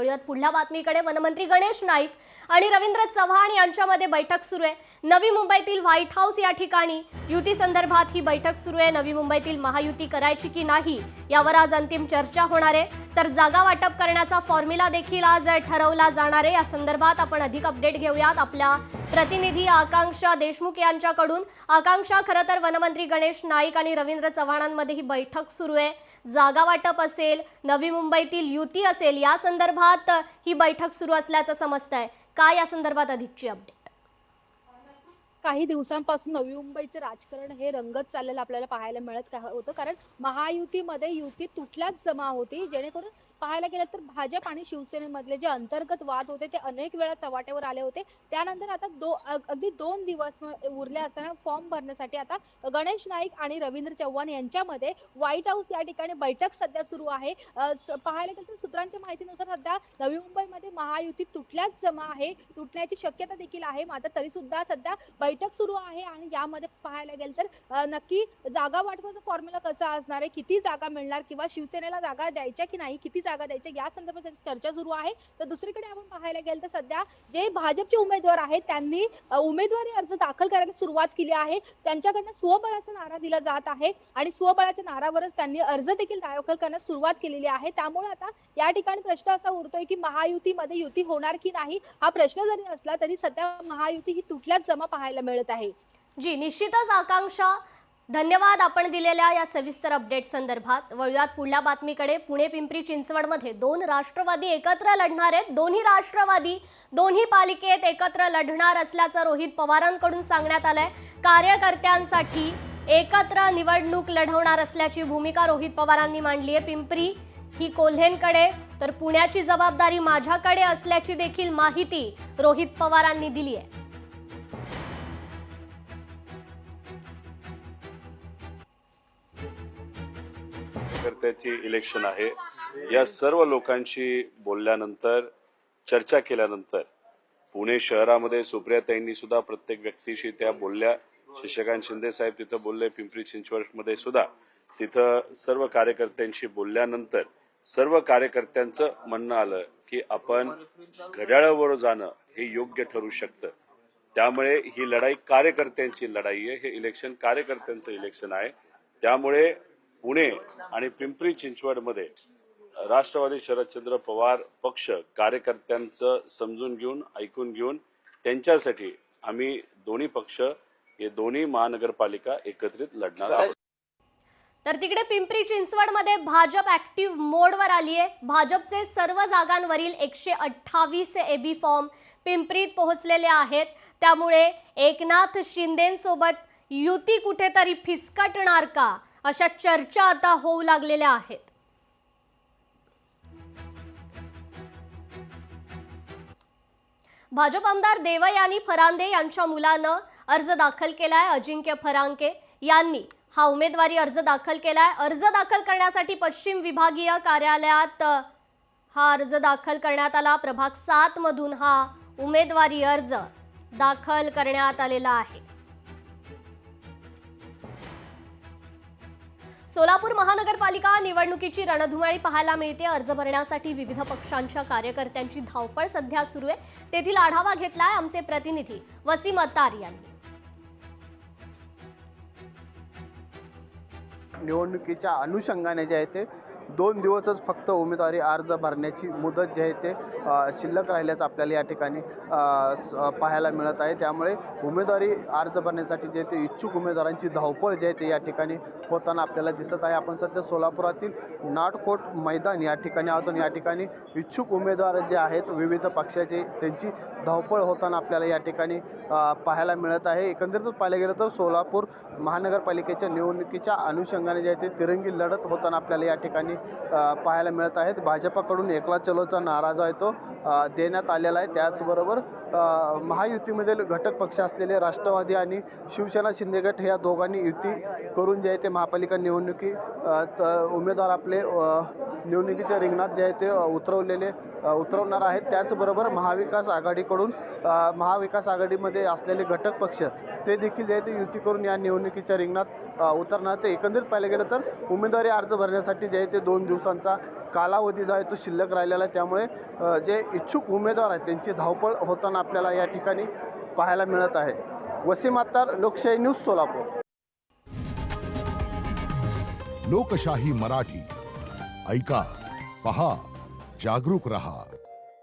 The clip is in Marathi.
वळूयात पुढल्या बातमीकडे। वनमंत्री गणेश नाईक आणि रवींद्र चव्हाण यांच्यामध्ये बैठक सुरू आहे। नवी मुंबईतील व्हाईट हाऊस या ठिकाणी युती संदर्भात ही बैठक सुरू आहे। नवी मुंबईतील महायुती करायची की नाही यावर आज अंतिम चर्चा होणार आहे। तर जागा वाटप करण्याचा फॉर्म्युला देखील आज ठरवला जाणार आहे। या संदर्भात आपण अधिक अपडेट घेऊयात आपल्या प्रतिनिधी आकांक्षा देशमुख यांच्याकडून। आकांक्षा, खरं तर वनमंत्री गणेश नाईक आणि रवींद्र चव्हाणांमध्ये ही बैठक सुरू आहे। जागा वाटप असेल, नवी मुंबईतील युती असेल, या संदर्भात ही बैठक सुरू असल्याचं समजतंय। काय या संदर्भात अधिकची अपडेट? काही दिवसांपासून नवी मुंबईचे राजकारण हे रंगत चाललेलं आपल्याला पाहायला मिळत होतं, कारण महायुतीमध्ये युती तुटल्याच जमा होती, जेणेकरून पाहायला गेलं तर भाजप आणि शिवसेनेमधले जे अंतर्गत वाद होते ते अनेक वेळा चव्हाट्यावर आले होते। त्यानंतर आता अगदी 2 दिवस उरले असताना फॉर्म भरण्यासाठी आता गणेश नाईक आणि रवींद्र चव्हाण यांच्यामध्ये व्हाईट हाऊस या ठिकाणी बैठक सध्या सुरू आहे। पाहायला गेलं तर सूत्रांच्या माहितीनुसार सध्या नवी मुंबईमध्ये महायुती तुटल्याच जमा आहे, तुटण्याची शक्यता देखील आहे। मात्र तरी सुद्धा सध्या बैठक सुरू आहे आणि यामध्ये पाहायला गेलं तर नक्की जागा वाटपाचा फॉर्म्युला कसा असणार आहे, किती जागा मिळणार किंवा शिवसेनेला जागा द्यायच्या की नाही, किती जागा द्यायच्या या संदर्भात चर्चा सुरू आहे। तर दुसरीकडे आपण पाहायला गेलं तर सध्या जे भाजपचे उमेदवार आहेत त्यांनी उमेदवारी अर्ज दाखल करायला सुरुवात केली आहे। त्यांच्याकडनं स्वबळाचा नारा दिला जात आहे आणि स्वबळाच्या नारावरच त्यांनी अर्ज देखील दाखल करण्यास सुरुवात केलेली आहे। त्यामुळे आता या ठिकाणी प्रश्न असा उरतोय की महायुतीमध्ये युती होणार की नाही, हा प्रश्न जरी असला तरी सध्या महायुती ही तुटल्याच जमा पाहायला मिळत आहे। जी, निश्चितच आकांक्षा, धन्यवाद आपण दिलेल्या या सविस्तर अपडेट संदर्भात। वळूयात पुढल्या बातमीकडे। पुणे पिंपरी चिंचवडमध्ये 2 राष्ट्रवादी एकत्र लढणार आहेत। दोन्ही राष्ट्रवादी दोन्ही पालिकेत एकत्र लढणार असल्याचं रोहित पवारांकडून सांगण्यात आलंय। कार्यकर्त्यांसाठी एकत्र निवडणूक लढवणार असल्याची भूमिका रोहित पवारांनी मांडली आहे। पिंपरी ही कोल्हेंकडे तर पुण्याची जबाबदारी माझ्याकडे असल्याची देखील माहिती रोहित पवारांनी दिली आहे। कार्यकर्त्याची इलेक्शन आहे। या सर्व लोकांशी बोलल्यानंतर, चर्चा केल्यानंतर पुणे शहरामध्ये सुप्रियाताईंनी सुद्धा प्रत्येक व्यक्तीशी त्या बोलल्या। शशिकांत शिंदे साहेब तिथं बोलले, पिंपरी चिंचवडमध्ये सुद्धा तिथं सर्व कार्यकर्त्यांशी बोलल्यानंतर सर्व कार्यकर्त्यांचं म्हणणं आलं की आपण घड्याळावर जाणं हे योग्य ठरू शकतं। त्यामुळे ही लढाई कार्यकर्त्यांची लढाई आहे, हे इलेक्शन कार्यकर्त्यांचं इलेक्शन आहे। त्यामुळे पुणे आणि पिंपरी चिंचवडमध्ये राष्ट्रवादी शरदचंद्र पवार पक्ष कार्यकर्त्यांचं समजून घेऊन, ऐकून घेऊन त्यांच्यासाठी आम्ही दोन्ही पक्ष हे दोन्ही महानगरपालिका एकत्रित लढणार आहोत। तर तिकडे पिंपरी चिंचवडमध्ये भाजप ऍक्टिव्ह मोडवर आली आहे। भाजपचे सर्व जागांवरील 128 एबी फॉर्म पिंपरीत पोहोचलेले आहेत। त्यामुळे एकनाथ शिंदेंसोबत युती कुठेतरी फिसकटणार का, अशा चर्चा आता होऊ लागलेल्या आहेत। भाजप आमदार देवयानी फरांदे यांच्या मुलानं अर्ज दाखल केलाय। अजिंक्य फरांके यांनी हा उमेदवारी अर्ज दाखल केलाय। अर्ज दाखल करण्यासाठी पश्चिम विभागीय कार्यालयात हा अर्ज दाखल करण्यात आला। प्रभाग 7 मधून हा उमेदवारी अर्ज दाखल करण्यात आलेला आहे। सोलापूर महानगरपालिका निवडणुकीची रणधुमाळी पाहायला मिळते। अर्ज भरण्यासाठी विविध पक्षांच्या कार्यकर्त्यांची धावपळ सध्या सुरू आहे। तेथील आढावा घेतलाय आमचे प्रतिनिधी वसीम अत्तार यांनी। निवडणुकीच्या अनुषंगाने जे आहे ते 2 दिवसच फक्त उमेदवारी अर्ज भरण्याची मुदत जी आहे ते शिल्लक राहिल्याचं आपल्याला या ठिकाणी पाहायला मिळत आहे। त्यामुळे उमेदवारी अर्ज भरण्यासाठी जे ते इच्छुक उमेदवारांची धावपळ जी आहे ते या ठिकाणी होताना आपल्याला दिसत आहे। आपण सध्या सोलापुरातील नाटकोट मैदान या ठिकाणी आहोत। या ठिकाणी इच्छुक उमेदवार जे आहेत विविध पक्षाचे त्यांची धावपळ होताना आपल्याला या ठिकाणी पाहायला मिळत आहे। एकंदरीतच पाहायला गेलं तर सोलापूर महानगरपालिकेच्या निवडणुकीच्या अनुषंगाने जे आहे ते तिरंगी लढत होताना आपल्याला या ठिकाणी पाहायला मिळत आहेत। भाजपाकडून एकला चलोचा नारा जो आहे तो देण्यात आलेला आहे। त्याचबरोबर महायुतीमधील घटक पक्ष असलेले राष्ट्रवादी आणि शिवसेना शिंदे गट या दोघांनी युती करून जे आहे ते महापालिका निवडणुकी उमेदवार आपले निवडणुकीच्या रिंगणात जे आहे ते उतरवणार आहेत। त्याचबरोबर महाविकास आघाडीकडून महाविकास आघाडीमध्ये असलेले घटक पक्ष ते देखील जे आहे ते युती करून या निवडणुकीच्या रिंगणात उतरणार। ते एकंदरीत पाहिलं गेलं तर उमेदवारी अर्ज भरण्यासाठी जे आहे ते 2 दिवसांचा कालावधी जो आहे तो शिल्लक राहिलेला आहे. त्यामुळे जे इच्छुक उमेदवार आहेत त्यांची धावपळ होताना आपल्याला या ठिकाणी पाहायला मिळत आहे. वसीम अत्तार, लोकशाही न्यूज, सोलापूर. लोकशाही मराठी ऐका, पहा, जागरूक रहा.